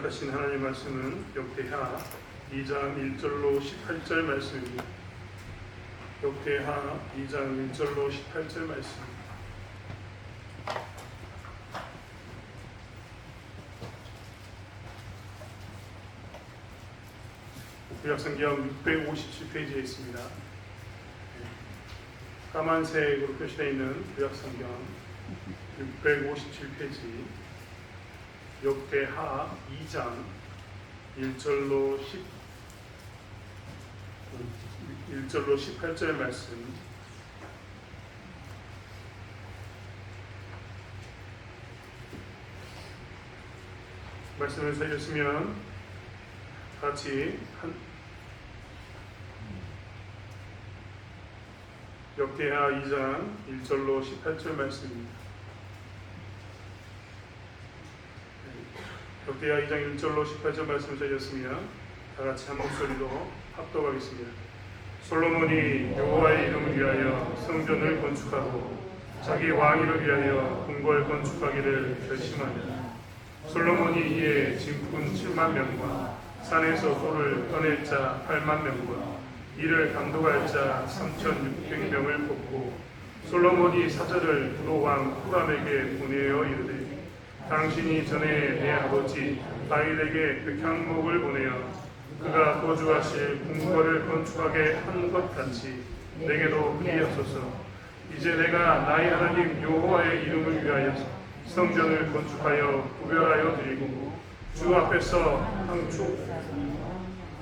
하신 하나님 말씀은 역대하 2장 1절로 18절 말씀입니다. 역대하 2장 1절로 18절 말씀. 구약성경 657페이지에 있습니다. 까만색으로 표시되어 있는 구약성경 657페이지 역대하 2장 1절로 18절 말씀. 말씀을 살렸으면 같이 역대하 2장 1절로 18절 말씀입니다. 역대하 2장 1절로 18절 말씀을 드렸으며 다같이 한 목소리로 합독하겠습니다. 솔로몬이 여호와의 이름을 위하여 성전을 건축하고 자기 왕위를 위하여 궁궐 건축하기를 결심하니라. 솔로몬이 이에 짐꾼 7만 명과 산에서 소를 꺼낼 자 8만 명과 이를 감독할 자 3,600명을 뽑고 솔로몬이 사절을 두로왕 후람에게 보내어 이르되 당신이 전에 내 아버지 다윗에게 백향목을 보내어 그가 거주하실 궁궐을 건축하게 한 것 같이 내게도 그리하소서. 이제 내가 나의 하나님 여호와의 이름을 위하여 성전을 건축하여 구별하여 드리고 주 앞에서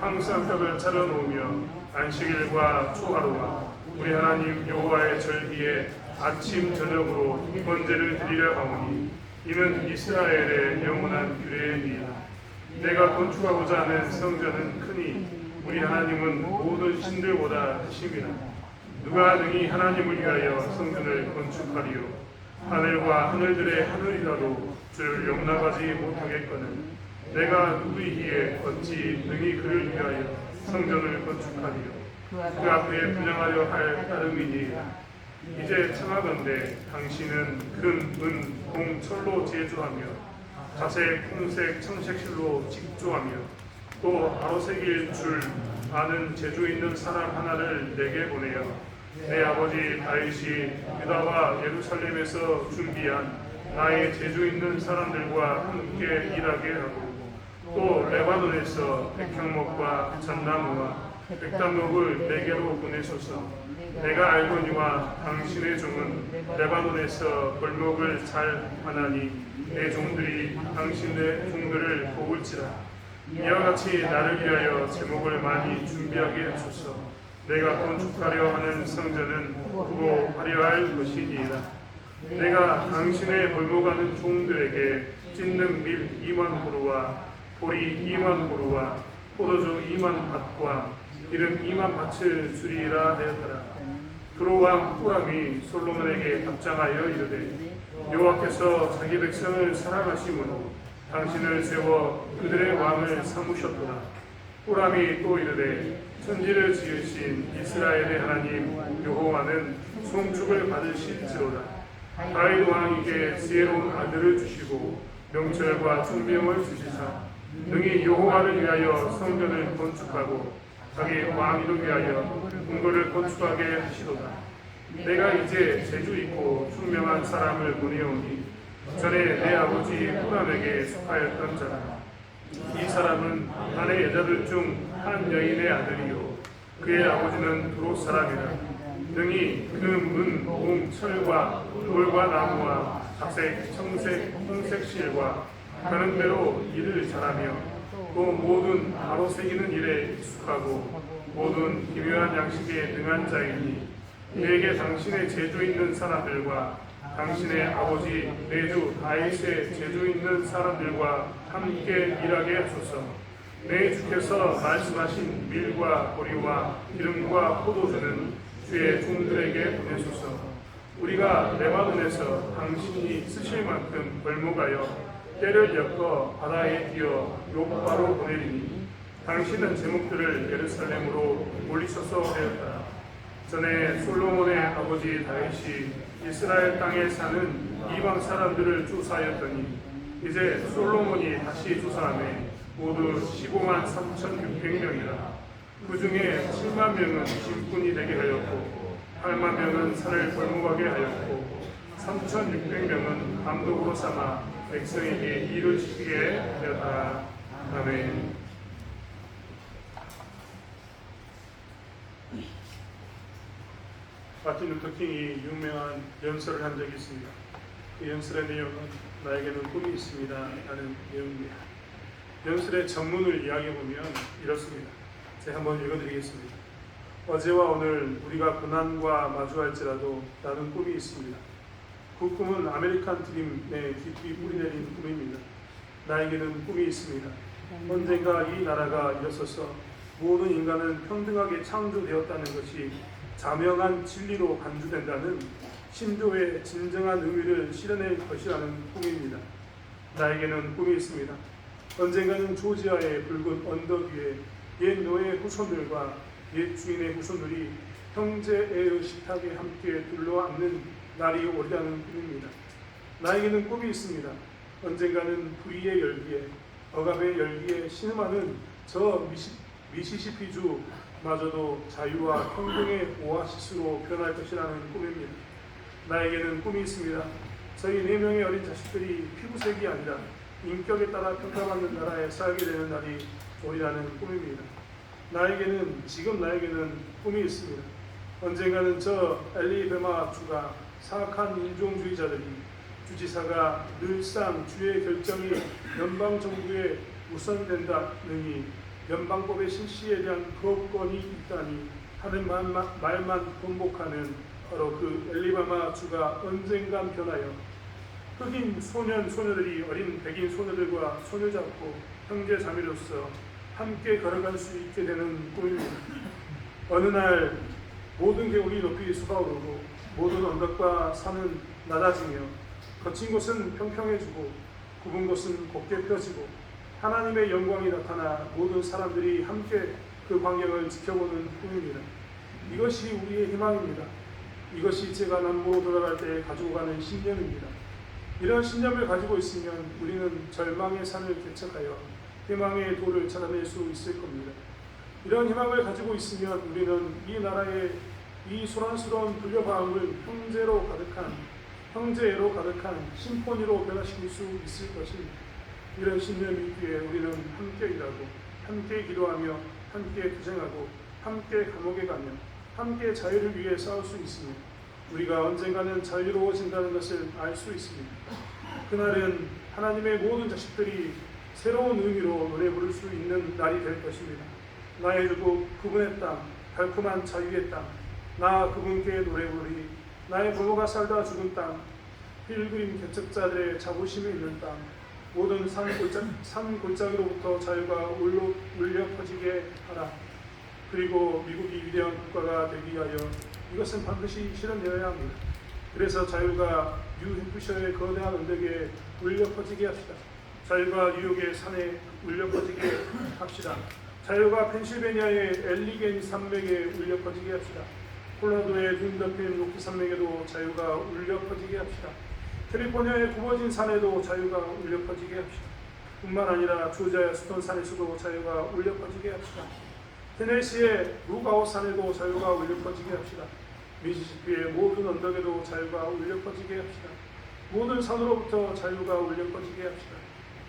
항상벽을 차려놓으며 안식일과 초하루와 우리 하나님 여호와의 절기에 아침 저녁으로 번제를 드리려 하오니 이는 이스라엘의 영원한 규례니이다. 내가 건축하고자 하는 성전은 크니 우리 하나님은 모든 신들보다 크심이라. 누가 능히 하나님을 위하여 성전을 건축하리요. 하늘과 하늘들의 하늘이라도 주를 용납하지 못하겠거늘 내가 누구이기에 어찌 능히 그를 위하여 성전을 건축하리요. 그 앞에 분양하려 할 따름이니이다. 이제 청하건대 당신은 금, 은, 동, 철로 제조하며 자색, 홍색, 청색실로 직조하며 또 아로색일 줄 아는 재주 있는 사람 하나를 내게 보내어 내 아버지 다윗이 유다와 예루살렘에서 준비한 나의 재주 있는 사람들과 함께 일하게 하고 또 레바논에서 백향목과 잣나무와 백단목을 내게로 보내소서. 내가 알거니와 당신의 종은 레바논에서 벌목을 잘 하나니 내 종들이 당신의 종들을 도울지라. 이와 같이 나를 위하여 제목을 많이 준비하게 하소서. 내가 건축하려 하는 성전은 크고 화려할 것이니이다. 내가 당신의 벌목하는 종들에게 찢는 밀 2만 호루와 보리 2만 호루와 포도주 2만 밭과 기름 2만 밭을 주리라 하였더라. 두로왕 후람이 솔로몬에게 답장하여 이르되 여호와께서 자기 백성을 사랑하심으로 당신을 세워 그들의 왕을 삼으셨도다. 후람이 또 이르되 천지를 지으신 이스라엘의 하나님 여호와는 송축을 받으실지로다. 다윗 왕에게 지혜로운 아들을 주시고 명철과 총명을 주시사 능히 여호와를 위하여 성전을 건축하고 자기 왕위를 위하여 궁궐을 건축하게 하시도다. 내가 이제 재주 있고 총명한 사람을 보내오니 전에 내 아버지 후람에게 속하였던 자라. 이 사람은 아내 여자들 중 한 여인의 아들이요 그의 아버지는 두로 사람이라. 능히 금, 은, 동, 철과 돌과 나무와 자색, 청색, 홍색 실과 가는 대로 일을 잘하며 또 모든 바로 새기는 일에 익숙하고 모든 기묘한 양식에 능한 자이니 내게 당신의 재주 있는 사람들과 당신의 아버지 내주 다윗의 재주 있는 사람들과 함께 일하게 하소서. 내 주께서 말씀하신 밀과 보리와 기름과 포도주는 주의 종들에게 보내소서. 우리가 레바논에서 당신이 쓰실 만큼 벌목하여 때를 엮어 바다에 뛰어 요바로 보내리니 당신은 제목들을 예루살렘으로 올리소서 하였다. 전에 솔로몬의 아버지 다윗이 이스라엘 땅에 사는 이방 사람들을 쫓아하였더니 이제 솔로몬이 다시 조사하매 모두 15만 3,600명이라. 그 중에 7만 명은 짐꾼이 되게 하였고 8만 명은 산을 골목하게 하였고 3,600명은 감독으로 삼아 백성에게 일을 시키게 되었다. 아멘. 마틴 루터킹이 유명한 연설을 한 적이 있습니다. 그 연설의 내용은 나에게는 꿈이 있습니다 라는 내용입니다. 연설의 전문을 이야기해보면 이렇습니다. 제가 한번 읽어드리겠습니다. 어제와 오늘 우리가 고난과 마주할지라도 나는 꿈이 있습니다. 그 꿈은 아메리칸 드림에 깊이 뿌리내린 꿈입니다. 나에게는 꿈이 있습니다. 언젠가 이 나라가 일어서서 모든 인간은 평등하게 창조되었다는 것이 자명한 진리로 간주된다는 신조의 진정한 의미를 실현할 것이라는 꿈입니다. 나에게는 꿈이 있습니다. 언젠가는 조지아의 붉은 언덕 위에 옛 노예의 후손들과 옛 주인의 후손들이 형제의 식탁에 함께 둘러앉는 날이 오리라는 꿈입니다. 나에게는 꿈이 있습니다. 언젠가는 불의의 열기에 억압의 열기에 신음하는 저 미시시피주 마저도 자유와 평등의 오아시스로 변할 것이라는 꿈입니다. 나에게는 꿈이 있습니다. 저희 4명의 어린 자식들이 피부색이 아니라 인격에 따라 평가받는 나라에 살게 되는 날이 오리라는 꿈입니다. 지금 나에게는 꿈이 있습니다. 언젠가는 저 엘리베마 주가 사악한 인종주의자들이 주지사가 늘상 주의 결정이 연방정부에 우선된다느니 연방법의 실시에 대한 거부권이 있다니 하는 말만 번복하는 바로 그 엘리바마 주가 언젠간 변하여 흑인 소년 소녀들이 어린 백인 소녀들과 손을 잡고 형제 자매로서 함께 걸어갈 수 있게 되는 꿈입니다. 어느 날 모든 계곡이 높이 솟아오르고 모든 언덕과 산은 낮아지며 거친 곳은 평평해지고 굽은 곳은 곱게 펴지고 하나님의 영광이 나타나 모든 사람들이 함께 그 광경을 지켜보는 꿈입니다. 이것이 우리의 희망입니다. 이것이 제가 남부로 돌아갈 때 가지고 가는 신념입니다. 이런 신념을 가지고 있으면 우리는 절망의 산을 개척하여 희망의 도를 찾아낼 수 있을 겁니다. 이런 희망을 가지고 있으면 우리는 이 나라의 이 소란스러운 불려방을 형제애로 가득한 심포니로 변화시킬 수 있을 것입니다. 이런 신념이 있기에 우리는 함께 일하고 함께 기도하며 함께 투쟁하고 함께 감옥에 가며 함께 자유를 위해 싸울 수 있습니다. 우리가 언젠가는 자유로워진다는 것을 알 수 있습니다. 그날은 하나님의 모든 자식들이 새로운 의미로 노래 부를 수 있는 날이 될 것입니다. 나의 주국 그분의 땅, 달콤한 자유의 땅, 나 그분께 노래 부르리. 나의 부모가 살다 죽은 땅, 필그림 개척자들의 자부심이 있는 땅, 모든 산 골짜기로부터 자유가 울려 퍼지게 하라. 그리고 미국이 위대한 국가가 되기 위하여 이것은 반드시 실현되어야 합니다. 그래서 자유가 뉴햄프셔의 거대한 언덕에 울려 퍼지게 합시다. 자유가 뉴욕의 산에 울려 퍼지게 합시다. 자유가 펜실베니아의 엘리겐 산맥에 울려 퍼지게 합시다. 콜로라도의 눈 덮인 로키 산맥에도 자유가 울려 퍼지게 합시다. 캘리포니아의 굽어진 산에도 자유가 울려 퍼지게 합시다. 뿐만 아니라 조지아의 스톤 산에서도 자유가 울려 퍼지게 합시다. 테네시의 루가오 산에도 자유가 울려 퍼지게 합시다. 미시시피의 모든 언덕에도 자유가 울려 퍼지게 합시다. 모든 산으로부터 자유가 울려 퍼지게 합시다.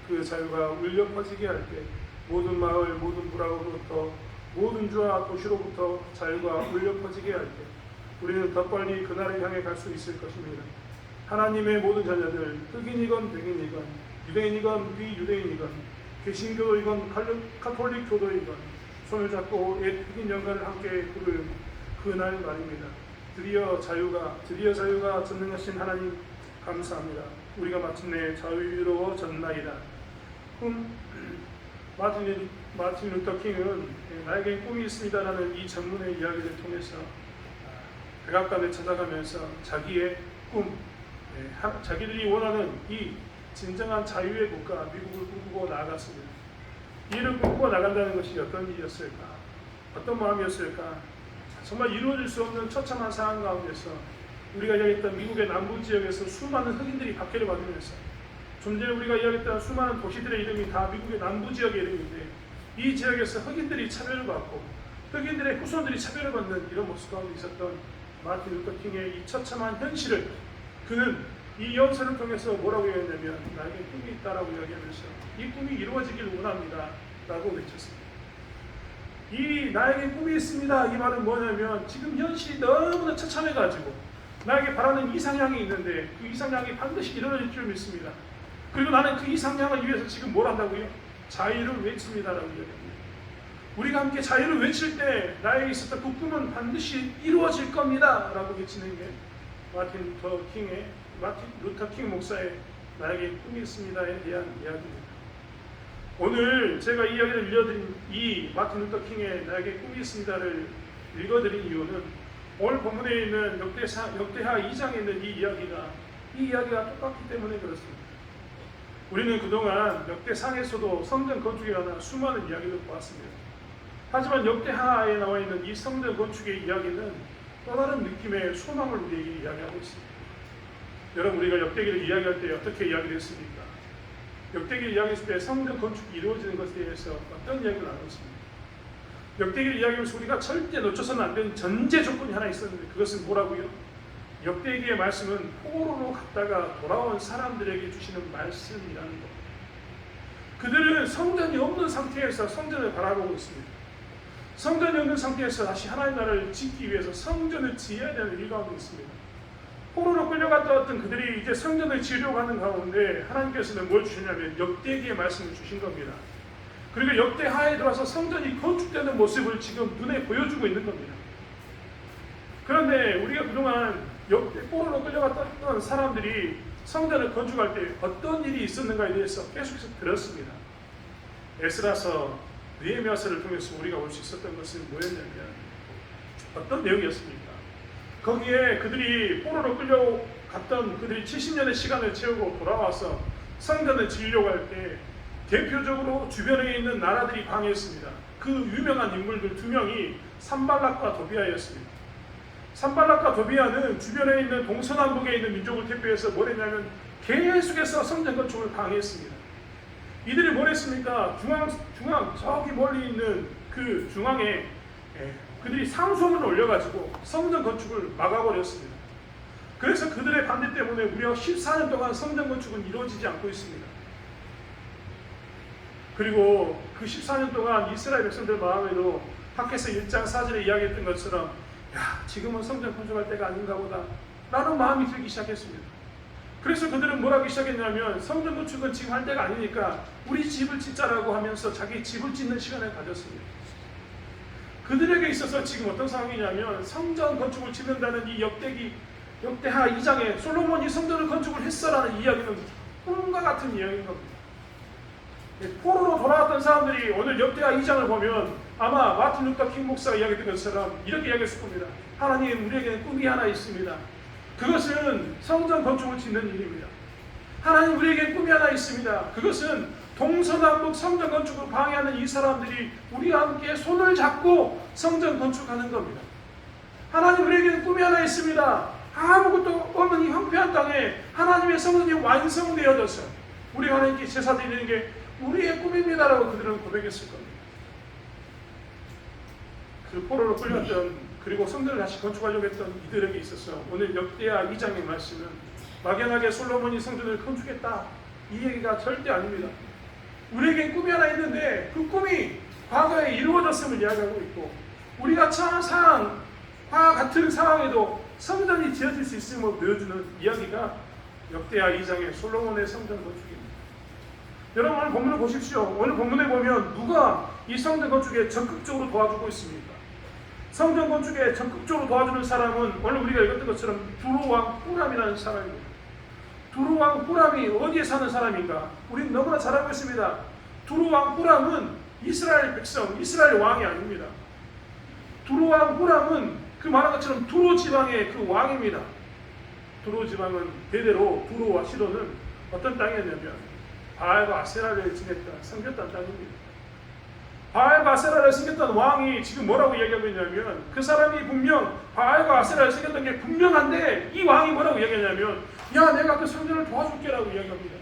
그 자유가 울려 퍼지게 할 때 모든 마을, 모든 부락으로부터 모든 주와 도시로부터 자유가 울려 퍼지게 할 때 우리는 더 빨리 그날을 향해 갈 수 있을 것입니다. 하나님의 모든 자녀들, 흑인이건 백인이건 유대인이건 비유대인이건 개신교이건 가톨릭 교도이건 손을 잡고 옛 흑인 연가를 함께 부를 그날 말입니다. 드디어 자유가 전능하신 하나님 감사합니다. 우리가 마침내 자유로워졌나이다. 마틴 루터 킹은 나에게 꿈이 있습니다라는 이 전문의 이야기를 통해서 백악관을 찾아가면서 자기의 꿈, 자기들이 원하는 이 진정한 자유의 국가 미국을 꿈꾸고 나아갔습니다. 이를 꿈꾸고 나간다는 것이 어떤 일이었을까? 어떤 마음이었을까? 정말 이루어질 수 없는 처참한 상황 가운데서 우리가 얘기했던 미국의 남부 지역에서 수많은 흑인들이 박해를 받으면서 좀 전에 우리가 이야기했던 수많은 도시들의 이름이 다 미국의 남부 지역의 이름인데 이 지역에서 흑인들이 차별을 받고 흑인들의 후손들이 차별을 받는 이런 모습 가운데 있었던 마틴 루터 킹의 이 처참한 현실을 그는 이 연설을 통해서 뭐라고 이야기했냐면 나에게 꿈이 있다라고 이야기하면서 이 꿈이 이루어지길 원합니다 라고 외쳤습니다. 이 나에게 꿈이 있습니다 이 말은 뭐냐면 지금 현실이 너무나 처참해가지고 나에게 바라는 이상향이 있는데 그 이상향이 반드시 이루어질 줄 믿습니다. 그리고 나는 그 이상향을 위해서 지금 뭘 한다고요? 자유를 외칩니다라고 이야기합니다. 우리가 함께 자유를 외칠 때 나에게 있었던 그 꿈은 반드시 이루어질 겁니다 라고 외치는 게 마틴 루터 킹 목사의 나에게 꿈이 있습니다에 대한 이야기입니다. 오늘 제가 이 이야기를 읽어드린 이 마틴 루터 킹의 나에게 꿈이 있습니다를 읽어드린 이유는 오늘 본문에 있는 역대하 2장에 있는 이 이야기가 똑같기 때문에 그렇습니다. 우리는 그동안 역대상에서도 성전 건축에 관한 수많은 이야기를 보았습니다. 하지만 역대하에 나와 있는 이 성전 건축의 이야기는 또 다른 느낌의 소망을 우리에게 이야기하고 있습니다. 여러분, 우리가 역대기를 이야기할 때 어떻게 이야기를 했습니까? 역대기를 이야기했을 때 성전 건축이 이루어지는 것에 대해서 어떤 이야기를 나눴습니까? 역대기를 이야기하면서 우리가 절대 놓쳐서는 안 되는 전제 조건이 하나 있었는데 그것은 뭐라고요? 역대기의 말씀은 포로로 갔다가 돌아온 사람들에게 주시는 말씀이라는 것. 그들은 성전이 없는 상태에서 성전을 바라보고 있습니다. 성전이 없는 상태에서 다시 하나님의 나라를 짓기 위해서 성전을 지어야 되는 일 가운데 있습니다. 포로로 끌려갔다 왔던 그들이 이제 성전을 지으려고 하는 가운데 하나님께서는 뭘 주시냐면 역대기의 말씀을 주신 겁니다. 그리고 역대하에 들어와서 성전이 건축되는 모습을 지금 눈에 보여주고 있는 겁니다. 그런데 우리가 그동안 역대 포로로 끌려갔던 사람들이 성전을 건축할 때 어떤 일이 있었는가에 대해서 계속해서 들었습니다. 에스라서, 느헤미야서를 통해서 우리가 볼 수 있었던 것은 뭐였냐면 어떤 내용이었습니까? 거기에 그들이 포로로 끌려갔던 그들이 70년의 시간을 채우고 돌아와서 성전을 지으려고 할 때 대표적으로 주변에 있는 나라들이 방해했습니다. 그 유명한 인물들 두 명이 산발락과 도비아였습니다. 산발락과 도비아는 주변에 있는 동서남북에 있는 민족을 대표해서 뭘 했냐면 계속해서 성전 건축을 방해했습니다. 이들이 뭘 했습니까? 중앙 저기 멀리 있는 그 중앙에 그들이 상소문을 올려가지고 성전 건축을 막아버렸습니다. 그래서 그들의 반대 때문에 무려 14년 동안 성전 건축은 이루어지지 않고 있습니다. 그리고 그 14년 동안 이스라엘 백성들 마음에도 학개서 1장 4절에 이야기했던 것처럼 지금은 성전 건축할 때가 아닌가 보다 라는 마음이 들기 시작했습니다. 그래서 그들은 뭘 하기 시작했냐면 성전 건축은 지금 할 때가 아니니까 우리 집을 짓자라고 하면서 자기 집을 짓는 시간을 가졌습니다. 그들에게 있어서 지금 어떤 상황이냐면 성전 건축을 짓는다는 이 역대하 2장에 솔로몬이 성전을 건축을 했어라는 이야기는 꿈과 같은 이야기인 겁니다. 포로로 돌아왔던 사람들이 오늘 역대하 2장을 보면 아마 마틴 루터 킹 목사가 이야기했던 것처럼 이렇게 이야기했을 겁니다. 하나님, 우리에게는 꿈이 하나 있습니다. 그것은 성전 건축을 짓는 일입니다. 하나님, 우리에게 꿈이 하나 있습니다. 그것은 동서남북 성전 건축을 방해하는 이 사람들이 우리와 함께 손을 잡고 성전 건축하는 겁니다. 하나님, 우리에게는 꿈이 하나 있습니다. 아무것도 없는 이 황폐한 땅에 하나님의 성전이 완성되어져서 우리가 하나님께 제사 드리는 게 우리의 꿈입니다라고 그들은 고백했을 겁니다. 그 포로로 끌렸던 그리고 성전을 다시 건축하려고 했던 이들에게 있어서 오늘 역대하 2장의 말씀은 막연하게 솔로몬이 성전을 건축했다 이 얘기가 절대 아닙니다. 우리에게 꿈이 하나 있는데 그 꿈이 과거에 이루어졌음을 이야기하고 있고 우리가 처한 상황과 같은 상황에도 성전이 지어질 수 있음을 보여주는 이야기가 역대하 2장의 솔로몬의 성전 건축입니다. 여러분, 오늘 본문을 보십시오. 오늘 본문에 보면 누가 이 성전 건축에 적극적으로 도와주고 있습니까? 성전 건축에 적극적으로 도와주는 사람은 오늘 우리가 읽었던 것처럼 두로왕 후람이라는 사람입니다. 두로왕 후람이 어디에 사는 사람인가? 우리는 너무나 잘 알고 있습니다. 두로왕 후람은 이스라엘 백성, 이스라엘 왕이 아닙니다. 두로왕 후람은 그 말한 것처럼 두로 지방의 그 왕입니다. 두로 지방은 대대로 두로와 시도는 어떤 땅이었냐면 바알과 아세라를 지냈던 섬겼던 땅입니다. 바알과 아세라를 섬겼던 왕이 지금 뭐라고 이야기하고 있냐면 그 사람이 분명 바알과 아세라를 섬겼던 게 분명한데 이 왕이 뭐라고 이야기하냐면 야, 내가 그 성전을 도와줄게 라고 이야기합니다.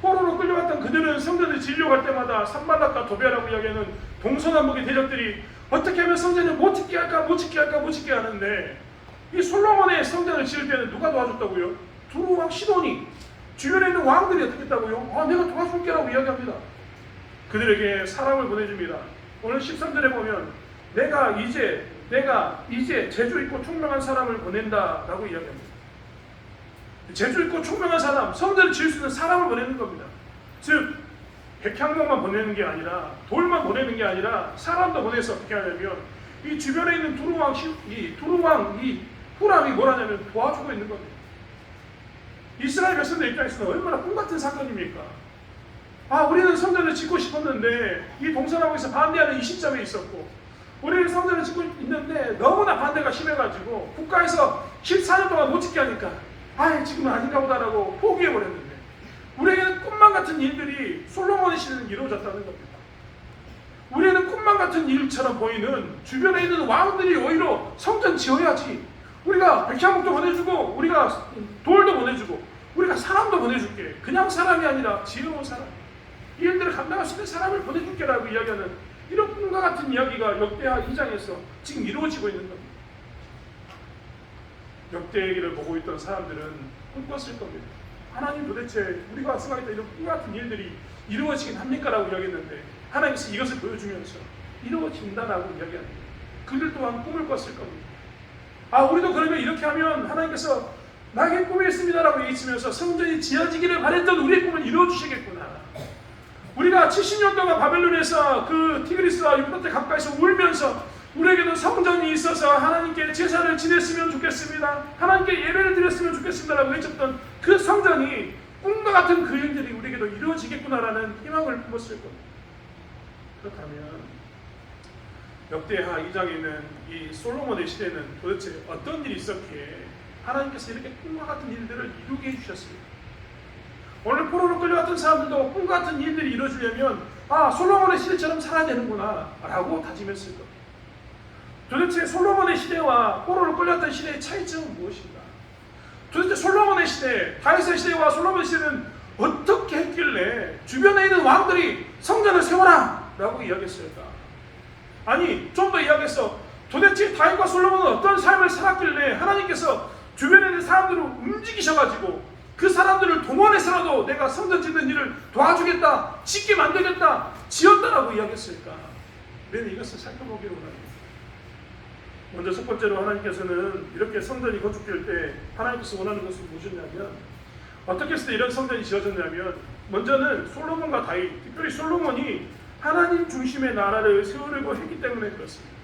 포로로 끌려갔던 그들은 성전을 지으려고 할 때마다 산발락과 도비아라고 이야기하는 동서남북의 대적들이 어떻게 하면 성전을 못 짓게 할까 못 짓게 할까 못 짓게 하는데, 이 솔로몬의 성전을 지을 때는 누가 도와줬다고요? 두루 왕 시돈이, 주변에 있는 왕들이 어떻게 했다고요? 내가 도와줄게라고 이야기합니다. 그들에게 사람을 보내줍니다. 오늘 13절에 보면 내가 이제 재주 있고 총명한 사람을 보낸다라고 이야기합니다. 재주 있고 총명한 사람, 성전을 지을 수 있는 사람을 보내는 겁니다. 즉 백향목만 보내는 게 아니라, 돌만 보내는 게 아니라 사람도 보내서 어떻게 하냐면, 이 주변에 있는 두루왕 후람이 뭐라냐면 도와주고 있는 겁니다. 이스라엘 백성들 입장에서는 얼마나 꿈같은 사건입니까? 우리는 성전을 짓고 싶었는데 이 동서남북에서 반대하는 이 시점에 있었고, 우리는 성전을 짓고 있는데 너무나 반대가 심해가지고 국가에서 14년 동안 못 짓게 하니까 지금은 아닌가 보다라고 포기해버렸는데, 우리에게는 꿈만 같은 일들이 솔로몬의 시대는 이루어졌다는 겁니다. 우리는 꿈만 같은 일처럼 보이는 주변에 있는 왕들이 오히려 성전 지어야지, 우리가 백향목도 보내주고 우리가 돌도 보내주고 우리가 사람도 보내줄게, 그냥 사람이 아니라 지혜로운 사람, 이 일들을 감당할 수 있는 사람을 보내줄게라고 이야기하는 이런 꿈과 같은 이야기가 역대하 2장에서 지금 이루어지고 있는 겁니다. 역대기를 보고 있던 사람들은 꿈꿨을 겁니다. 하나님, 도대체 우리가 생각했던 이런 꿈 같은 일들이 이루어지긴 합니까? 라고 이야기했는데, 하나님께서 이것을 보여주면서 이루어진다라고 이야기합니다. 그들 또한 꿈을 꿨을 겁니다. 우리도 그러면 이렇게 하면 하나님께서 나에게 꿈이 있습니다 라고 얘기하면서 성전이 지어지기를 바랬던 우리의 꿈을 이루어주시겠구나. 우리가 70년 동안 바벨론에서 그 티그리스와 유프라테 가까이서 울면서 우리에게도 성전이 있어서 하나님께 제사를 지냈으면 좋겠습니다, 하나님께 예배를 드렸으면 좋겠습니다 라고 외쳤던 그 성전이 꿈과 같은 그 일들이 우리에게도 이루어지겠구나라는 희망을 품었을 겁니다. 그렇다면 역대하 2장에 있는 이 솔로몬의 시대는 도대체 어떤 일이 있었기에 하나님께서 이렇게 꿈과 같은 일들을 이루게 해주셨습니다. 오늘 포로로 끌려갔던 사람들도 꿈과 같은 일들이 이루어지려면 솔로몬의 시대처럼 살아야 되는구나 라고 다짐했을 겁니다. 도대체 솔로몬의 시대와 포로로 끌려갔던 시대의 차이점은 무엇인가? 도대체 솔로몬의 시대, 다윗의 시대와 솔로몬의 시대는 어떻게 했길래 주변에 있는 왕들이 성전을 세워라 라고 이야기했을까? 좀 더 이야기해서 도대체 다윗과 솔로몬은 어떤 삶을 살았길래 하나님께서 주변에 있는 사람들을 움직이셔가지고 그 사람들을 동원해서라도 내가 성전 짓는 일을 도와주겠다, 짓게 만들겠다, 지었다라고 이야기했을까? 우리는 이것을 살펴보기로 합니다. 먼저 첫 번째로 하나님께서는 이렇게 성전이 건축될 때 하나님께서 원하는 것은 무엇이냐면, 어떻게 했을 때 이런 성전이 지어졌냐면, 먼저는 솔로몬과 다윗, 특별히 솔로몬이 하나님 중심의 나라를 세우려고 했기 때문에 그렇습니다.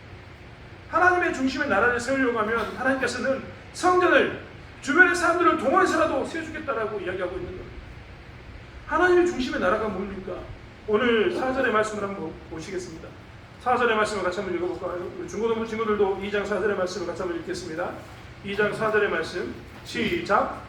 하나님의 중심의 나라를 세우려고 하면 하나님께서는 성전을 주변의 사람들을 동원해서라도 세워주겠다라고 이야기하고 있는 겁니다. 하나님의 중심의 나라가 뭡니까? 오늘 4절의 말씀을 한번 보시겠습니다. 4절의 말씀을 같이 한번 읽어볼까요? 중고등부 친구들도 2장 4절의 말씀을 같이 한번 읽겠습니다. 2장 4절의 말씀 시작.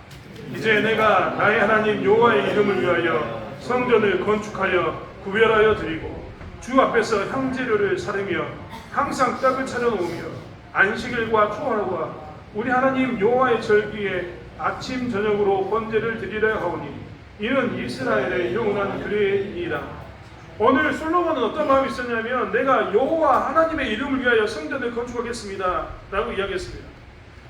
이제 내가 나의 하나님 여호와의 이름을 위하여 성전을 건축하여 구별하여 드리고 주 앞에서 향재료를 사르며 항상 떡을 차려놓으며 안식일과 초하루와 우리 하나님 여호와의 절기에 아침 저녁으로 번제를 드리려 하오니 이는 이스라엘의 영원한 규례이니이다. 오늘 솔로몬은 어떤 마음이 있었냐면, 내가 여호와 하나님의 이름을 위하여 성전을 건축하겠습니다 라고 이야기했습니다.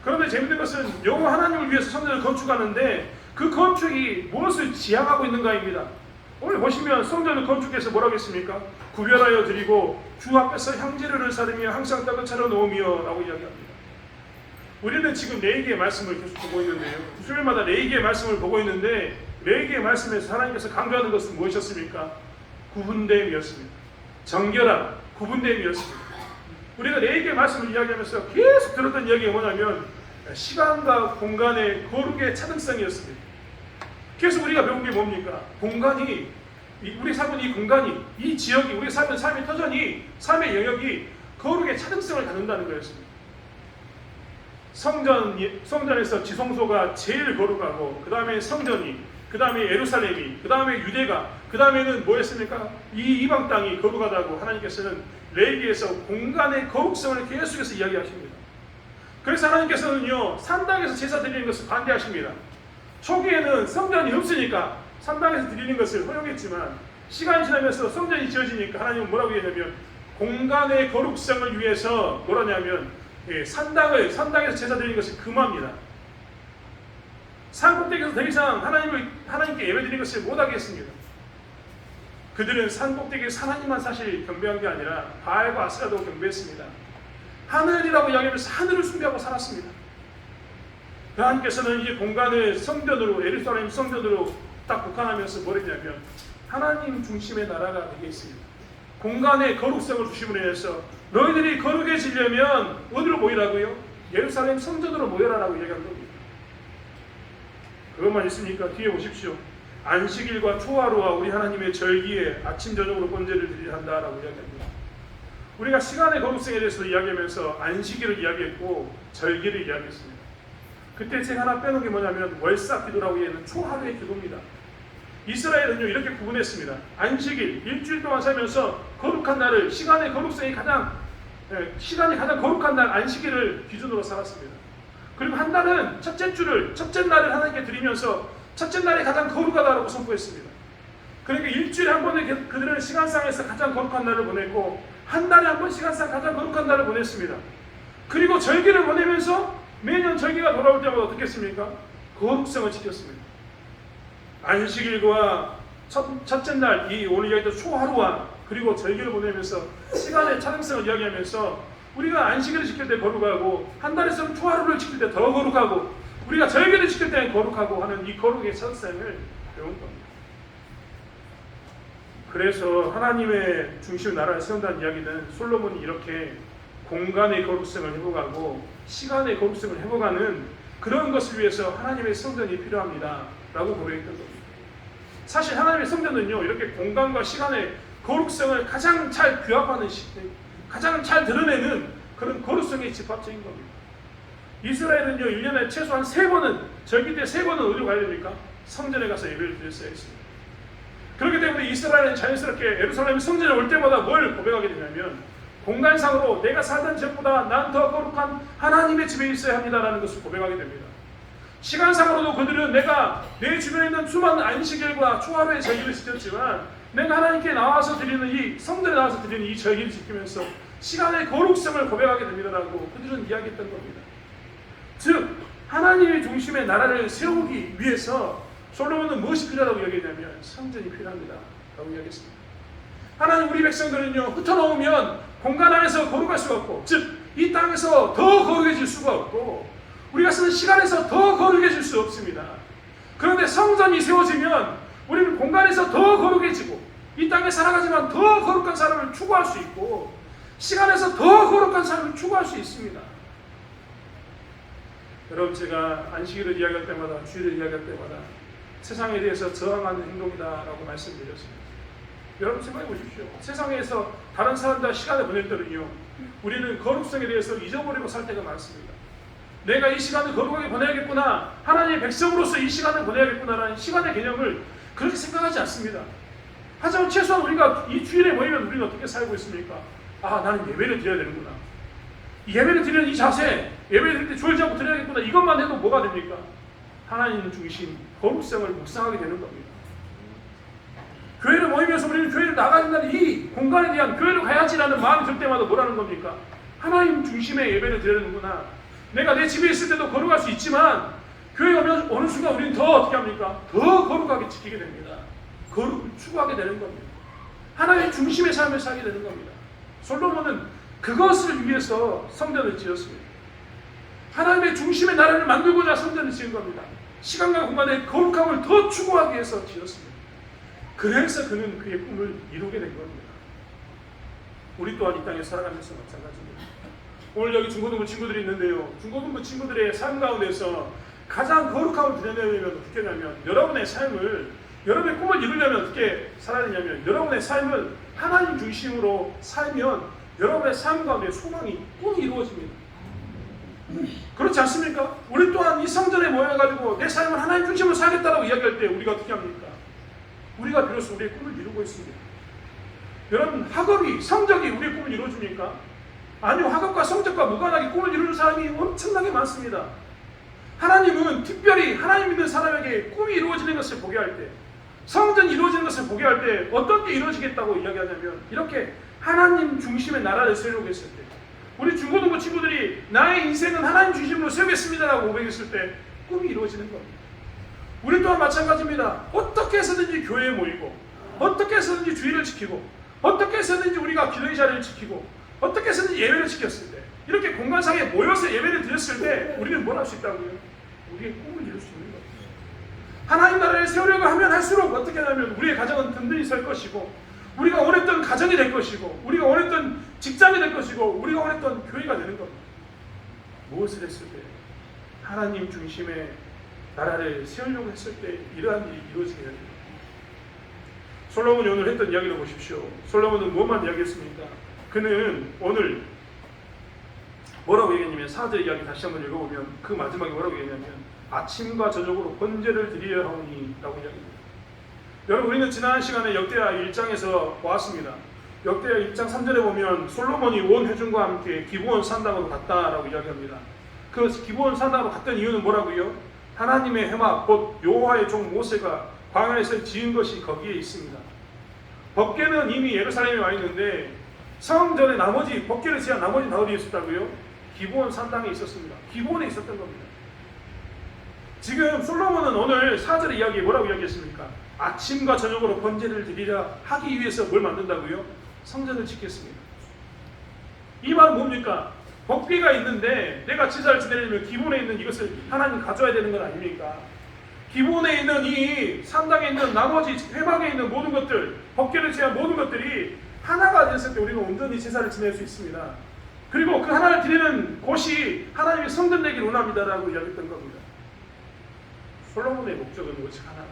그런데 재밌는 것은 여호와 하나님을 위해서 성전을 건축하는데 그 건축이 무엇을 지향하고 있는가입니다. 오늘 보시면 성전을 건축해서 뭐라고 했습니까? 구별하여 드리고 주 앞에서 향재료를 사르며 항상 떡을 차려놓으며 라고 이야기합니다. 우리는 지금 레위기의 말씀을 계속 보고 있는데요, 수요일마다 레위기의 말씀을 보고 있는데, 레위기의 말씀에서 하나님께서 강조하는 것은 무엇이었습니까? 구분됨이었습니다. 정결함, 구분됨이었습니다. 우리가 레위기의 말씀을 이야기하면서 계속 들었던 이야기가 뭐냐면 시간과 공간의 거룩의 차등성이었습니다. 계속 우리가 배운 게 뭡니까? 공간이, 우리 삶은 이 공간이, 이 지역이, 우리 삶은 삶의 터전이, 삶의 영역이 거룩의 차등성을 갖는다는 거였습니다. 성전에서 지성소가 제일 거룩하고, 그 다음에 성전이, 그 다음에 예루살렘이, 그 다음에 유대가, 그 다음에는 뭐였습니까? 이 이방 땅이 거룩하다고 하나님께서는 레위기에서 공간의 거룩성을 계속해서 이야기하십니다. 그래서 하나님께서는요, 산 땅에서 제사 드리는 것을 반대하십니다. 초기에는 성전이 없으니까 산당에서 드리는 것을 허용했지만 시간이 지나면서 성전이 지어지니까 하나님은 뭐라고 얘기하냐면 공간의 거룩성을 위해서 뭐라냐면 산당에서 제사 드리는 것을 금합니다. 산 꼭대기에서 더 이상 하나님께 예배 드리는 것을 못하게 했습니다. 그들은 산 꼭대기에서 하나님만 사실 경배한 게 아니라 바알과 아스라도 경배했습니다. 하늘이라고 이야기하면서 하늘을 숭배하고 살았습니다. 하나님께서는 이 공간을 성전으로, 예루살렘 성전으로 딱 국한하면서 뭐랬냐면 하나님 중심의 나라가 되겠습니다. 공간의 거룩성을 주심으로 인해서 너희들이 거룩해지려면 어디로 모이라고요? 예루살렘 성전으로 모여라라고 얘기한 겁니다. 그것만 있습니까? 뒤에 보십시오. 안식일과 초하루와 우리 하나님의 절기에 아침 저녁으로 번제를 드리려 한다라고 이야기합니다. 우리가 시간의 거룩성에 대해서 이야기하면서 안식일을 이야기했고 절기를 이야기했습니다. 그때 제가 하나 빼놓은 게 뭐냐면 월삭 기도라고 얘기하는 초하루의 기도입니다. 이스라엘은요 이렇게 구분했습니다. 안식일, 일주일 동안 살면서 거룩한 날을, 시간의 거룩성이 시간이 가장 거룩한 날 안식일을 기준으로 살았습니다. 그리고 한 달은 첫째 날을 하나님께 드리면서 첫째 날이 가장 거룩하다고 선포했습니다. 그러니까 일주일에 한 번은 그들은 시간상에서 가장 거룩한 날을 보냈고 한 달에 한 번 시간상 가장 거룩한 날을 보냈습니다. 그리고 절기를 보내면서 매년 절기가 돌아올 때마다 어떻게 했습니까? 거룩성을 지켰습니다. 안식일과 첫째 날, 이 오늘 이야기했던 초하루와 그리고 절기를 보내면서 시간의 차등성을 이야기하면서 우리가 안식일을 지킬 때 거룩하고 한 달에서는 초하루를 지킬 때 더 거룩하고 우리가 절기를 지킬 때는 거룩하고 하는 이 거룩의 차등성을 배운 겁니다. 그래서 하나님의 중심 나라를 세운다는 이야기는 솔로몬이 이렇게 공간의 거룩성을 회복하고 시간의 거룩성을 회복하는 그런 것을 위해서 하나님의 성전이 필요합니다 라고 고백했던 겁니다. 사실 하나님의 성전은요 이렇게 공간과 시간의 거룩성을 가장 잘 규합하는 가장 잘 드러내는 그런 거룩성의 집합체인 겁니다. 이스라엘은요 1년에 최소한 3번은 절기 때 3번은 어디로 가야 됩니까? 성전에 가서 예배를 드렸어야 했습니다. 그렇기 때문에 이스라엘은 자연스럽게 예루살렘 성전에 올 때마다 뭘 고백하게 되냐면 공간상으로 내가 살던 지역보다 난 더 거룩한 하나님의 집에 있어야 합니다라는 것을 고백하게 됩니다. 시간상으로도 그들은 내가 내 주변에 있는 수많은 안식일과 초하루의 절기를 지켰지만 내가 하나님께 나와서 드리는 이 성전에 나와서 드리는 이 절기를 지키면서 시간의 거룩성을 고백하게 됩니다라고 그들은 이야기했던 겁니다. 즉 하나님의 중심의 나라를 세우기 위해서 솔로몬은 무엇이 필요하다고 이야기했냐면 성전이 필요합니다 라고 이야기했습니다. 하나님 우리 백성들은요 흩어놓으면 공간 안에서 거룩할 수가 없고 즉 이 땅에서 더 거룩해질 수가 없고 우리가 쓰는 시간에서 더 거룩해질 수 없습니다. 그런데 성전이 세워지면 우리는 공간에서 더 거룩해지고 이 땅에 살아가지만 더 거룩한 사람을 추구할 수 있고 시간에서 더 거룩한 사람을 추구할 수 있습니다. 여러분 제가 안식일을 이야기할 때마다 주일을 이야기할 때마다 세상에 대해서 저항하는 행동이다라고 말씀드렸습니다. 여러분 생각해 보십시오. 세상에서 다른 사람들과 시간을 보낼 때는요 우리는 거룩성에 대해서 잊어버리고 살 때가 많습니다. 내가 이 시간을 거룩하게 보내야겠구나, 하나님의 백성으로서 이 시간을 보내야겠구나라는 시간의 개념을 그렇게 생각하지 않습니다. 하지만 최소한 우리가 이 주일에 모이면 우리는 어떻게 살고 있습니까? 아 나는 예배를 드려야 되는구나, 예배를 드리는 이 자세, 예배를 드릴 때 졸지 않고 드려야겠구나, 이것만 해도 뭐가 됩니까? 하나님 중심 거룩성을 묵상하게 되는 겁니다. 교회를 모이면서 우리는 교회를 나가야 된다는 이 공간에 대한 교회로 가야지라는 마음이 들 때마다 뭐라는 겁니까? 하나님 중심의 예배를 드려야 되는구나. 내가 내 집에 있을 때도 거룩할 수 있지만 교회 오면 어느 순간 우리는 더 어떻게 합니까? 더 거룩하게 지키게 됩니다. 거룩을 추구하게 되는 겁니다. 하나님 중심의 삶을 살게 되는 겁니다. 솔로몬은 그것을 위해서 성전을 지었습니다. 하나님의 중심의 나라를 만들고자 성전을 지은 겁니다. 시간과 공간의 거룩함을 더 추구하기 위해서 지었습니다. 그래서 그는 그의 꿈을 이루게 된 겁니다. 우리 또한 이 땅에 살아가면서 마찬가지입니다. 오늘 여기 중고등부 친구들이 있는데요. 중고등부 친구들의 삶 가운데서 가장 거룩함을 드러내려면 어떻게 하냐면 여러분의 삶을, 여러분의 꿈을 이루려면 어떻게 살아야 되냐면 여러분의 삶을 하나님 중심으로 살면 여러분의 삶 가운데 소망이, 꿈이 이루어집니다. 그렇지 않습니까? 우리 또한 이 성전에 모여가지고 내 삶을 하나님 중심으로 살겠다라고 이야기할 때 우리가 어떻게 합니까? 우리가 비로소 우리의 꿈을 이루고 있습니다. 여러분 학업이, 성적이 우리의 꿈을 이루어줍니까? 아니요, 학업과 성적과 무관하게 꿈을 이루는 사람이 엄청나게 많습니다. 하나님은 특별히 하나님 믿는 사람에게 꿈이 이루어지는 것을 보게 할 때 성전이 이루어지는 것을 보게 할 때 어떤 게 이루어지겠다고 이야기하냐면 이렇게 하나님 중심의 나라를 세우려고 했을 때 우리 중고등부 친구들이 나의 인생은 하나님 중심으로 세우겠습니다라고 고백했을 때 꿈이 이루어지는 겁니다. 우리 또한 마찬가지입니다. 어떻게 해서든지 교회에 모이고 어떻게 해서든지 주의를 지키고 어떻게 해서든지 우리가 기도의 자리를 지키고 어떻게 해서든지 예배를 지켰을 때 이렇게 공간상에 모여서 예배를 드렸을 때 우리는 뭘 할 수 있다고요? 우리의 꿈을 이룰 수 있는 거예요. 하나님 나라를 세우려고 하면 할수록 어떻게 하냐면 우리의 가정은 든든히 설 것이고 우리가 원했던 가정이 될 것이고 우리가 원했던 직장이 될 것이고 우리가 원했던 교회가 되는 겁니다. 무엇을 했을 때 하나님 중심의 나라를 세우려고 했을 때 이러한 일이 이루어지게 됩니다. 솔로몬이 오늘 했던 이야기를 보십시오. 솔로몬은 뭐만 이야기했습니까? 그는 오늘 뭐라고 얘기했냐면 4절 이야기 다시 한번 읽어보면 그 마지막에 뭐라고 얘기했냐면 아침과 저녁으로 번제를 드리려 하오니 라고 이야기합니다. 여러분 우리는 지난 시간에 역대하 1장에서 보았습니다. 역대하 1장 3절에 보면 솔로몬이 온 회중과 함께 기브온 산당으로 갔다라고 이야기합니다. 그 기브온 산당으로 갔던 이유는 뭐라고요? 하나님의 해막 곧 여호와의 종 모세가 광야에서 지은 것이 거기에 있습니다. 법궤는 이미 예루살렘에 와 있는데 성전에 나머지 법궤를 지은 나머지 다 어디에 있었다고요? 기브온 산당에 있었습니다. 기브온에 있었던 겁니다. 지금 솔로몬은 오늘 4절의 이야기에 뭐라고 이야기했습니까? 아침과 저녁으로 번제를 드리려 하기 위해서 뭘 만든다고요? 성전을 짓겠습니다. 이 말은 뭡니까? 법궤가 있는데 내가 제사를 지내려면 기본에 있는 이것을 하나님 가져야 되는 건 아닙니까? 기본에 있는 이 산당에 있는 나머지 회막에 있는 모든 것들, 법궤를 제한 모든 것들이 하나가 되었을 때 우리는 온전히 제사를 지낼 수 있습니다. 그리고 그 하나를 드리는 곳이 하나님의 성전 되기를 원합니다라고 이야기했던 겁니다. 솔로몬의 목적은 오직 하나,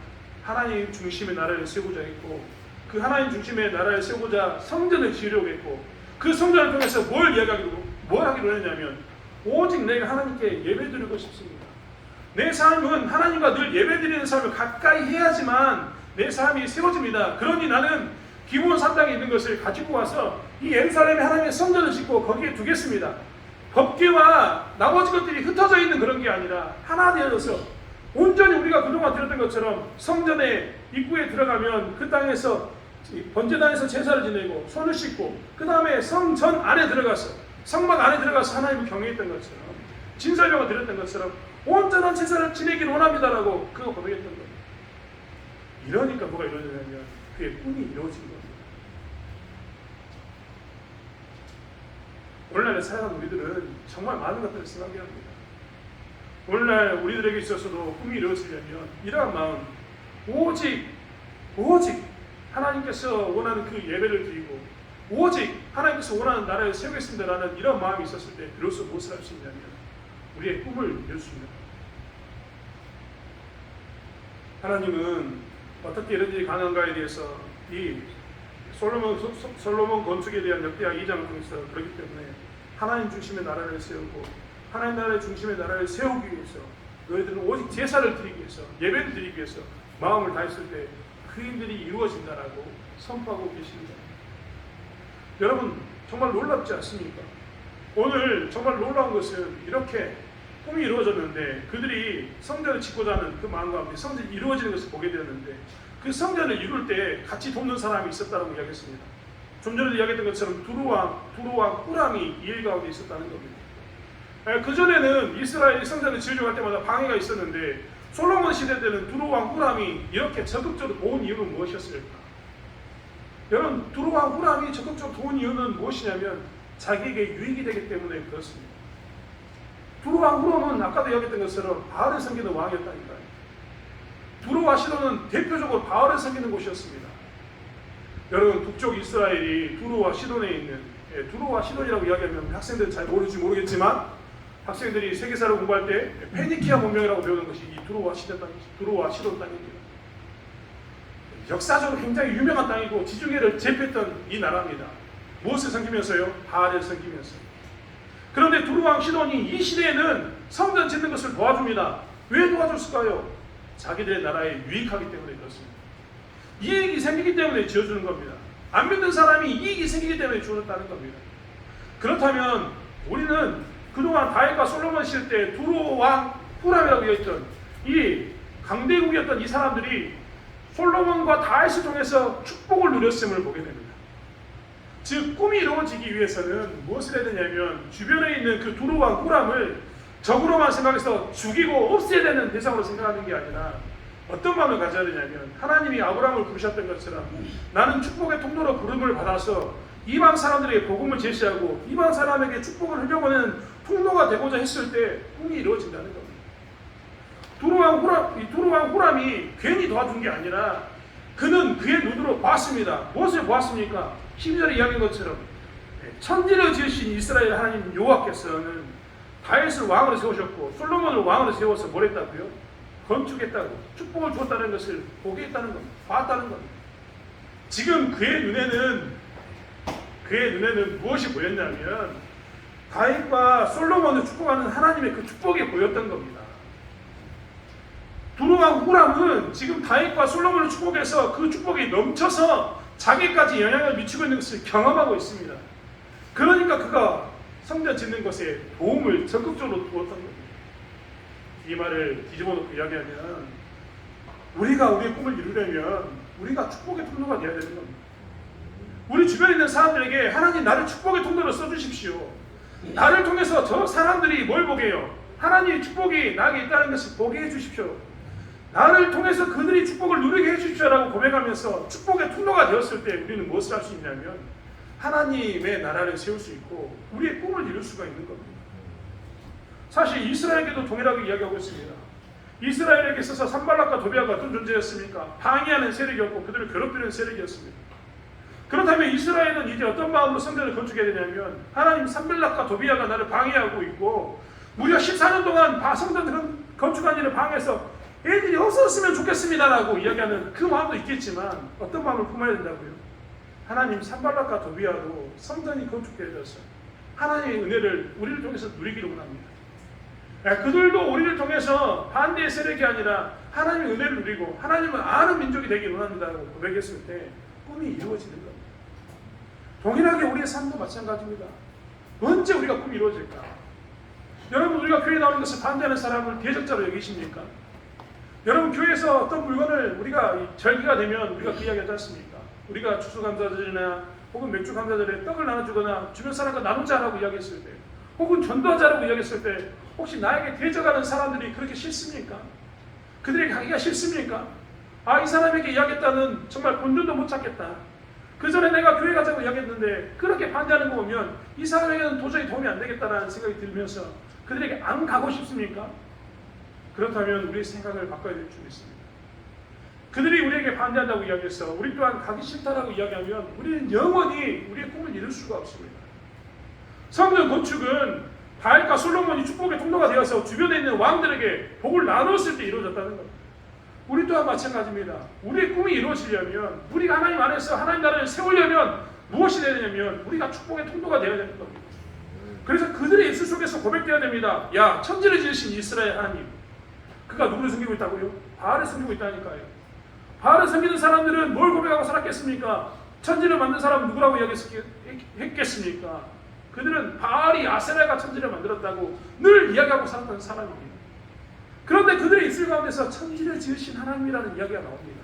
하나님 중심의 나라를 세우고자 했고 그 하나님 중심의 나라를 세우고자 성전을 지으려고 했고 그 성전을 통해서 뭘 하기로 했냐면 오직 내가 하나님께 예배드리고 싶습니다. 내 삶은 하나님과 늘 예배드리는 삶을 가까이 해야지만 내 삶이 세워집니다. 그러니 나는 기브온 산당에 있는 것을 가지고 와서 이 예루살렘에 하나님의 성전을 짓고 거기에 두겠습니다. 법궤와 나머지 것들이 흩어져 있는 그런 게 아니라 하나 되어서 온전히 우리가 그동안 드렸던 것처럼 성전의 입구에 들어가면 그 땅에서 번제단에서 제사를 지내고 손을 씻고 그 다음에 성전 안에 들어가서 성막 안에 들어가서 하나님을 경외했던 것처럼 진설병을 드렸던 것처럼 온전한 제사를 지내기를 원합니다라고 그거 고백했던 거예요. 이러니까 뭐가 이루어지냐면 그의 꿈이 이루어진 겁니다. 오늘날에 살아가는 우리들은 정말 많은 것들을 생각해야 합니다. 오늘날 우리들에게 있어서도 꿈이 이루어지려면 이러한 마음 오직 하나님께서 원하는 그 예배를 드리고 오직 하나님께서 원하는 나라를 세우겠습니다라는 이런 마음이 있었을 때 비로소 무엇을 할 수 있냐면 우리의 꿈을 이룰 수 있는 겁니다. 하나님은 어떻게 이런 일이 가능한가에 대해서 이 솔로몬 건축에 대한 역대하 2장을 통해서 그렇기 때문에 하나님 중심의 나라를 세우고 하나님 나라의 중심의 나라를 세우기 위해서 너희들은 오직 제사를 드리기 위해서 예배를 드리기 위해서 마음을 다했을 때 그 일들이 이루어진다라고 선포하고 계십니다. 여러분 정말 놀랍지 않습니까? 오늘 정말 놀라운 것은 이렇게 꿈이 이루어졌는데 그들이 성전을 짓고자 하는 그 마음과 함께 성전이 이루어지는 것을 보게 되었는데 그 성전을 이룰 때 같이 돕는 사람이 있었다고 이야기했습니다. 좀 전에도 이야기했던 것처럼 두루와 후람이 이 일 가운데 있었다는 겁니다. 그전에는 이스라엘이 성전을 지으려고 할 때마다 방해가 있었는데 솔로몬 시대 때는 두루와 후람이 이렇게 적극적으로 도운 이유는 무엇이었을까? 여러분 두루와 후람이 적극적으로 도운 이유는 무엇이냐면 자기에게 유익이 되기 때문에 그렇습니다. 두루와 후람은 아까도 이야기했던 것처럼 바알을 섬기는 왕이었다니까요. 두루와 시돈은 대표적으로 바알을 섬기는 곳이었습니다. 여러분 북쪽 이스라엘이 두루와 시돈에 있는 두루와 시돈이라고 이야기하면 학생들은 잘 모르지 모르겠지만 학생들이 세계사를 공부할 때 페니키아 문명이라고 배우는 것이 이 두루와 시돈 땅입니다. 역사적으로 굉장히 유명한 땅이고 지중해를 제패했던 이 나라입니다. 무엇을 섬기면서요? 바알을 섬기면서. 그런데 두루왕 시돈이 이 시대에는 성전 짓는 것을 도와줍니다. 왜 도와줬을까요? 자기들의 나라에 유익하기 때문에 그렇습니다. 이익이 생기기 때문에 지어주는 겁니다. 안 믿는 사람이 이익이 생기기 때문에 주었다는 겁니다. 그렇다면 우리는 그동안 다윗과 솔로몬 시대 때 두루 왕 후람이라고 했던 이 강대국이었던 이 사람들이 솔로몬과 다윗을 통해서 축복을 누렸음을 보게 됩니다. 즉 꿈이 이루어지기 위해서는 무엇을 해야 되냐면 주변에 있는 그 두루와 후람을 적으로만 생각해서 죽이고 없애야 되는 대상으로 생각하는 게 아니라 어떤 마음을 가져야 되냐면 하나님이 아브라함을 부르셨던 것처럼 나는 축복의 통로로 부름을 받아서 이방 사람들에게 복음을 제시하고 이방 사람에게 축복을 흘려보내는 통로가 되고자 했을 때 꿈이 이루어진다는 겁니다. 두루왕 후람이 괜히 도와준 게 아니라 그는 그의 눈으로 봤습니다. 무엇을 보았습니까? 12절에 이야기한 것처럼 천지를 지으신 이스라엘 하나님 여호와께서는 다윗을 왕으로 세우셨고 솔로몬을 왕으로 세워서 뭘 했다고요? 건축했다고 축복을 주었다는 것을 보게 했다는 겁니다. 봤다는 겁니다. 지금 그의 눈에는 무엇이 보였냐면 다윗과 솔로몬을 축복하는 하나님의 그 축복이 보였던 겁니다. 두루왕 후람은 지금 다윗과 솔로몬을 축복해서 그 축복이 넘쳐서 자기까지 영향을 미치고 있는 것을 경험하고 있습니다. 그러니까 그가 성전 짓는 것에 도움을 적극적으로 두었던 겁니다. 이 말을 뒤집어 놓고 이야기하면 우리가 우리의 꿈을 이루려면 우리가 축복의 통로가 되어야 되는 겁니다. 우리 주변에 있는 사람들에게 하나님 나를 축복의 통로로 써주십시오. 나를 통해서 저 사람들이 뭘 보게 해요? 하나님의 축복이 나에게 있다는 것을 보게 해주십시오. 나를 통해서 그들이 축복을 누리게 해주십시오라고 고백하면서 축복의 통로가 되었을 때 우리는 무엇을 할 수 있냐면 하나님의 나라를 세울 수 있고 우리의 꿈을 이룰 수가 있는 겁니다. 사실 이스라엘에게도 동일하게 이야기하고 있습니다. 이스라엘에게 있어서 산발락과 도비아가 어떤 존재였습니까? 방해하는 세력이었고 그들을 괴롭히는 세력이었습니다. 그렇다면 이스라엘은 이제 어떤 마음으로 성전을 건축해야 되냐면 하나님 산발락과 도비아가 나를 방해하고 있고 무려 14년 동안 성전 건축한 일을 방해해서 애들이 없었으면 좋겠습니다라고 이야기하는 그 마음도 있겠지만 어떤 마음을 품어야 된다고요? 하나님 산발락과 도비아로 성전이 건축되어져서 하나님의 은혜를 우리를 통해서 누리기를 원합니다. 그들도 우리를 통해서 반대의 세력이 아니라 하나님의 은혜를 누리고 하나님을 아는 민족이 되기를 원합니다라고 고백했을 때 꿈이 이루어지는 겁니다. 동일하게 우리의 삶도 마찬가지입니다. 언제 우리가 꿈이 이루어질까? 여러분 우리가 교회에 나오는 것을 반대하는 사람을 대적자로 여기십니까? 여러분 교회에서 어떤 물건을 우리가 절기가 되면 우리가 그 이야기 하지 않습니까? 우리가 추수감사절이나 혹은 맥주감사절에 떡을 나눠주거나 주변 사람과 나누자라고 이야기했을 때 혹은 전도하자라고 이야기했을 때 혹시 나에게 대적하는 사람들이 그렇게 싫습니까? 그들에게 가기가 싫습니까? 이 사람에게 이야기했다는 정말 본전도 못 찾겠다. 그 전에 내가 교회 가자고 이야기했는데 그렇게 반대하는 거 보면 이 사람에게는 도저히 도움이 안 되겠다라는 생각이 들면서 그들에게 안 가고 싶습니까? 그렇다면 우리의 생각을 바꿔야 될 줄 믿습니다. 그들이 우리에게 반대한다고 이야기해서 우리 또한 가기 싫다라고 이야기하면 우리는 영원히 우리의 꿈을 이룰 수가 없습니다. 성전 건축은 다윗과 솔로몬이 축복의 통로가 되어서 주변에 있는 왕들에게 복을 나눴을 때 이루어졌다는 겁니다. 우리 또한 마찬가지입니다. 우리의 꿈이 이루어지려면 우리가 하나님 안에서 하나님 나라를 세우려면 무엇이 되어야 되냐면 우리가 축복의 통로가 되어야 되는 겁니다. 그래서 그들의 입술 속에서 고백되어야 됩니다. 야, 천지를 지으신 이스라엘 하나님, 그가 누구를 섬기고 있다고요? 바알을 섬기고 있다니까요. 바알을 섬기는 사람들은 뭘 고백하고 살았겠습니까? 천지를 만든 사람은 누구라고 이야기했겠습니까? 그들은 바알이 아세라가 천지를 만들었다고 늘 이야기하고 살았던 사람입니다. 그런데 그들의 입술 가운데서 천지를 지으신 하나님이라는 이야기가 나옵니다.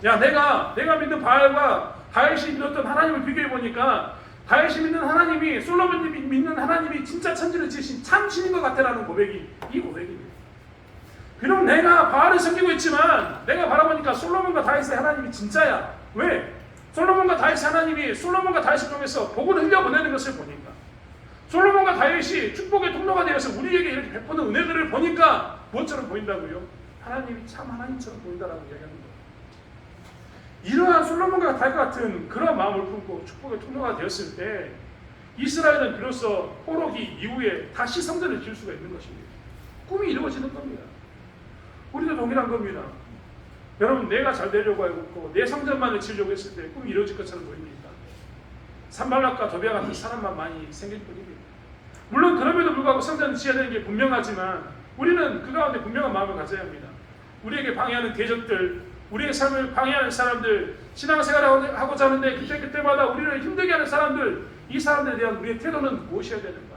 야, 내가 믿는 바알과 다윗이 믿었던 하나님을 비교해 보니까 다윗이 믿는 하나님이 솔로몬이 믿는 하나님이 진짜 천지를 지으신 참 신인 것 같다라는 고백이 이 고백입니다. 그럼 내가 바알을 섬기고 있지만 내가 바라보니까 솔로몬과 다윗의 하나님이 진짜야. 왜? 솔로몬과 다윗의 하나님이 솔로몬과 다윗을 통해서 복을 흘려보내는 것을 보니까 솔로몬과 다윗이 축복의 통로가 되어서 우리에게 이렇게 베푸는 은혜들을 보니까 무엇처럼 보인다고요? 하나님이 참 하나님처럼 보인다라고 이야기하는 거예요. 이러한 솔로몬과 다윗 같은 그런 마음을 품고 축복의 통로가 되었을 때 이스라엘은 비로소 포로기 이후에 다시 성전을 지을 수가 있는 것입니다. 꿈이 이루어지는 겁니다. 우리도 동일한 겁니다. 여러분, 내가 잘 되려고 하고 내 성전만을 지으려고 했을 때 꿈이 이루어질 것처럼 보입니까? 산발락과 도비아 같은 사람만 많이 생길 뿐입니다. 물론 그럼에도 불구하고 성전을 지어야 되는 게 분명하지만 우리는 그 가운데 분명한 마음을 가져야 합니다. 우리에게 방해하는 대적들, 우리의 삶을 방해하는 사람들, 신앙생활을 하고자 하는데 그때마다 우리를 힘들게 하는 사람들, 이 사람들에 대한 우리의 태도는 무엇이어야 되는가?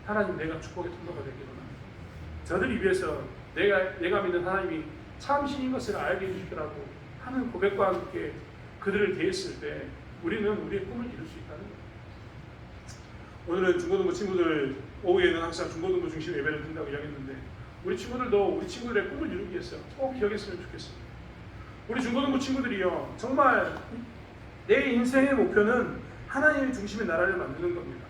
하나님, 내가 축복의 통로가 되기를 원합니다. 저들이 위해서 내가 믿는 하나님이 참 신인 것을 알게 해주시더라고 하는 고백과 함께 그들을 대했을 때 우리는 우리의 꿈을 이룰 수 있다는 거예요. 오늘은 중고등부 친구들 오후에는 항상 중고등부 중심 예배를 드린다고 이야기했는데 우리 친구들도 우리 친구들의 꿈을 이루기 위해서 꼭 기억했으면 좋겠습니다. 우리 중고등부 친구들이요 정말 내 인생의 목표는 하나님의 중심의 나라를 만드는 겁니다.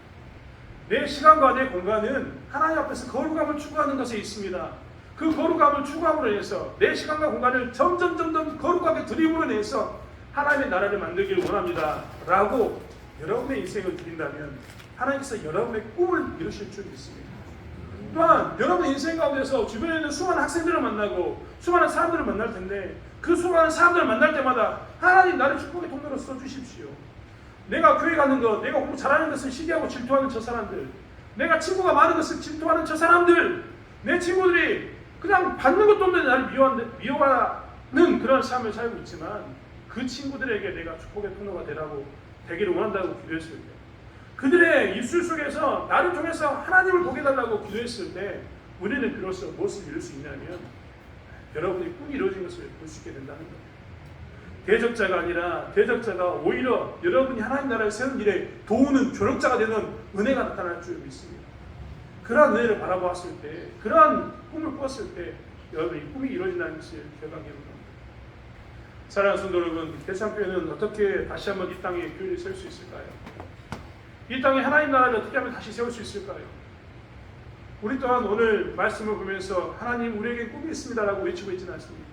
내 시간과 내 공간은 하나님 앞에서 거룩함을 추구하는 것에 있습니다. 그 거룩함을 추구함으로 인해서 내 시간과 공간을 점점 거룩하게 드림으로 인해서 하나님의 나라를 만들기를 원합니다 라고 여러분의 인생을 드린다면 하나님께서 여러분의 꿈을 이루실 줄 믿습니다. 또한 여러분의 인생 가운데서 주변에 있는 수많은 학생들을 만나고 수많은 사람들을 만날 텐데 그 수많은 사람들을 만날 때마다 하나님 나를 축복의 통로로 써주십시오. 내가 교회 가는 것, 내가 공부 잘하는 것을 시기하고 질투하는 저 사람들, 내가 친구가 많은 것을 질투하는 저 사람들, 내 친구들이 그냥 받는 것도 없는 나를 미워하는 그런 삶을 살고 있지만 그 친구들에게 내가 축복의 통로가 되기를 원한다고 기도했을 때 그들의 입술 속에서 나를 통해서 하나님을 보게 달라고 기도했을 때 우리는 그로써 무엇을 이룰 수 있냐면 여러분의 꿈이 이루어진 것을 볼 수 있게 된다는 겁니다. 대적자가 아니라 대적자가 오히려 여러분이 하나님 나라를 세운 일에 도우는 조력자가 되는 은혜가 나타날 줄 믿습니다. 그러한 은혜를 바라보았을 때 그러한 꿈을 꾸었을 때 여러분의 꿈이 이루어진다는 것을 기억하기 바랍니다. 사랑하는 성도 여러분, 대창교회는 어떻게 다시 한번 이 땅에 교회를 세울 수 있을까요? 이 땅에 하나님 나라를 어떻게 하면 다시 세울 수 있을까요? 우리 또한 오늘 말씀을 보면서 하나님 우리에게 꿈이 있습니다라고 외치고 있지는 않습니까?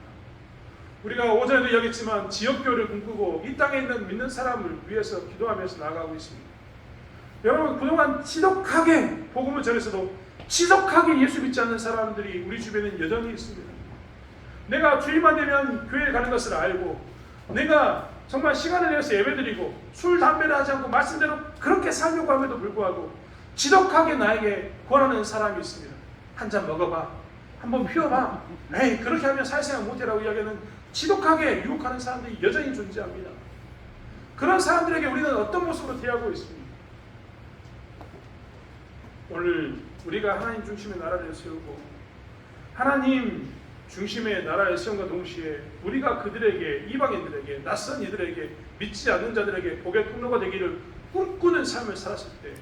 우리가 오전에도 이야기했지만 지역교회를 꿈꾸고 이 땅에 있는 믿는 사람을 위해서 기도하면서 나아가고 있습니다. 여러분 그동안 지독하게 복음을 전해서도 지독하게 예수 믿지 않는 사람들이 우리 주변에 여전히 있습니다. 내가 주일만 되면 교회에 가는 것을 알고 내가 정말 시간을 내서 예배드리고 술, 담배를 하지 않고 말씀대로 그렇게 살려고 함에도 불구하고 지독하게 나에게 권하는 사람이 있습니다. 한 잔 먹어봐. 한번 피워봐. 에이 그렇게 하면 사회생활 못해라고 이야기하는 지독하게 유혹하는 사람들이 여전히 존재합니다. 그런 사람들에게 우리는 어떤 모습으로 대하고 있습니까? 오늘 우리가 하나님 중심의 나라를 세우고 하나님 중심의 나라를 세움과 동시에 우리가 그들에게 이방인들에게 낯선 이들에게 믿지 않는 자들에게 복의 통로가 되기를 꿈꾸는 삶을 살았을 때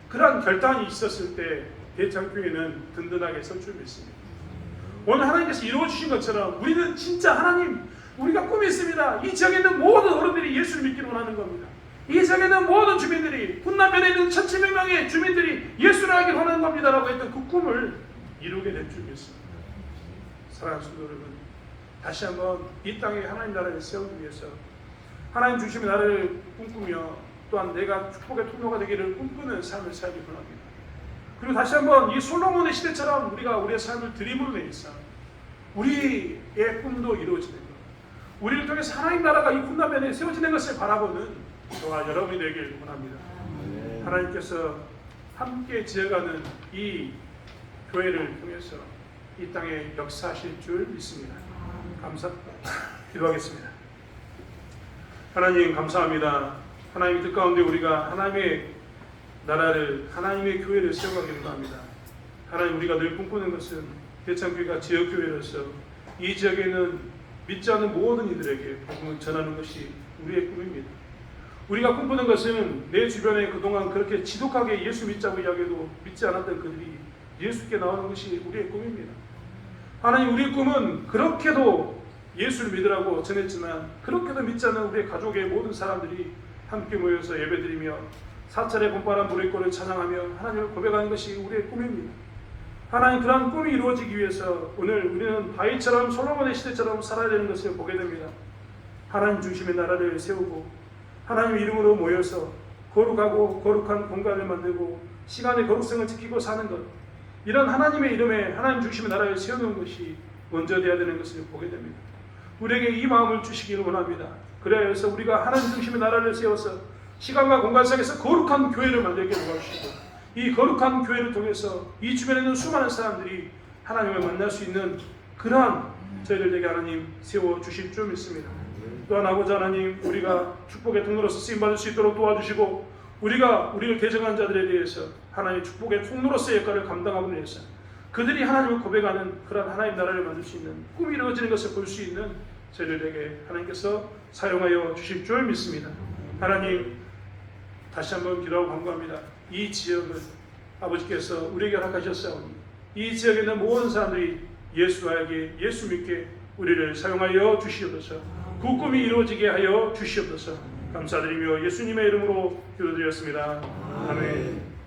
그러한 결단이 있었을 때 대창교회는 든든하게 설 줄 믿습니다. 오늘 하나님께서 이루어주신 것처럼 우리는 진짜 하나님 우리가 꿈이 있습니다. 이 지역에 있는 모든 어른들이 예수를 믿기를 원하는 겁니다. 이 지역에 있는 모든 주민들이 훈남면에 있는 1,700명의 주민들이 예수를 알기를 원하는 겁니다 라고 했던 그 꿈을 이루게 될 줄 믿습니다. 사랑하는 성도 여러분, 다시 한번 이 땅에 하나님 나라를 세우기 위해서 하나님 중심의 나라를 꿈꾸며 또한 내가 축복의 통로가 되기를 꿈꾸는 삶을 살기 원합니다. 그리고 다시 한번 이 솔로몬의 시대처럼 우리가 우리의 삶을 드림으로 내서 우리의 꿈도 이루어지는 것, 우리를 통해서 하나님 나라가 이 훈남면에 세워지는 것을 바라보는 저와 여러분이 되길 원합니다. 하나님께서 함께 지어가는 이 교회를 통해서 이 땅에 역사하실 줄 믿습니다. 기도하겠습니다. 하나님 감사합니다. 하나님의 뜻 가운데 우리가 하나님의 나라를 하나님의 교회를 세워가기를 합니다. 하나님 우리가 늘 꿈꾸는 것은 대창교회가 지역교회로서 이 지역에는 믿지 않는 모든 이들에게 복음을 전하는 것이 우리의 꿈입니다. 우리가 꿈꾸는 것은 내 주변에 그동안 그렇게 지독하게 예수 믿자고 이야기해도 믿지 않았던 그들이 예수께 나오는 것이 우리의 꿈입니다. 하나님 우리의 꿈은 그렇게도 예수를 믿으라고 전했지만 그렇게도 믿지 않는 우리의 가족의 모든 사람들이 함께 모여서 예배드리며 사찰의 봄바람 부르짖고를 찬양하며 하나님을 고백하는 것이 우리의 꿈입니다. 하나님 그러한 꿈이 이루어지기 위해서 오늘 우리는 다윗처럼 솔로몬의 시대처럼 살아야 되는 것을 보게 됩니다. 하나님 중심의 나라를 세우고 하나님 이름으로 모여서 거룩하고 거룩한 공간을 만들고 시간의 거룩성을 지키고 사는 것, 이런 하나님의 이름에 하나님 중심의 나라를 세우는 것이 먼저 되어야 되는 것을 보게 됩니다. 우리에게 이 마음을 주시기를 원합니다. 그래야 해서 우리가 하나님 중심의 나라를 세워서 시간과 공간 속에서 거룩한 교회를 만들게 도와주시고 이 거룩한 교회를 통해서 이 주변에 있는 수많은 사람들이 하나님을 만날 수 있는 그러한 저희들에게 하나님 세워주실 줄 믿습니다. 또한 아버지 하나님 우리가 축복의 통로로서 쓰임받을 수 있도록 도와주시고 우리가 우리를 대적한 자들에 대해서 하나님의 축복의 통로로서의 역할을 감당하기 위해서 그들이 하나님을 고백하는 그런 하나님 나라를 만들 수 있는 꿈이 이루어지는 것을 볼 수 있는 저희들에게 하나님께서 사용하여 주실 줄 믿습니다. 하나님, 다시 한번 기도하고 간구합니다. 이 지역을 아버지께서 우리에게 허락하셨사오니 이 지역에 있는 모든 사람들이 예수 알게, 예수 믿게 우리를 사용하여 주시옵소서. 그 꿈이 이루어지게 하여 주시옵소서. 감사드리며 예수님의 이름으로 기도드렸습니다. 아멘.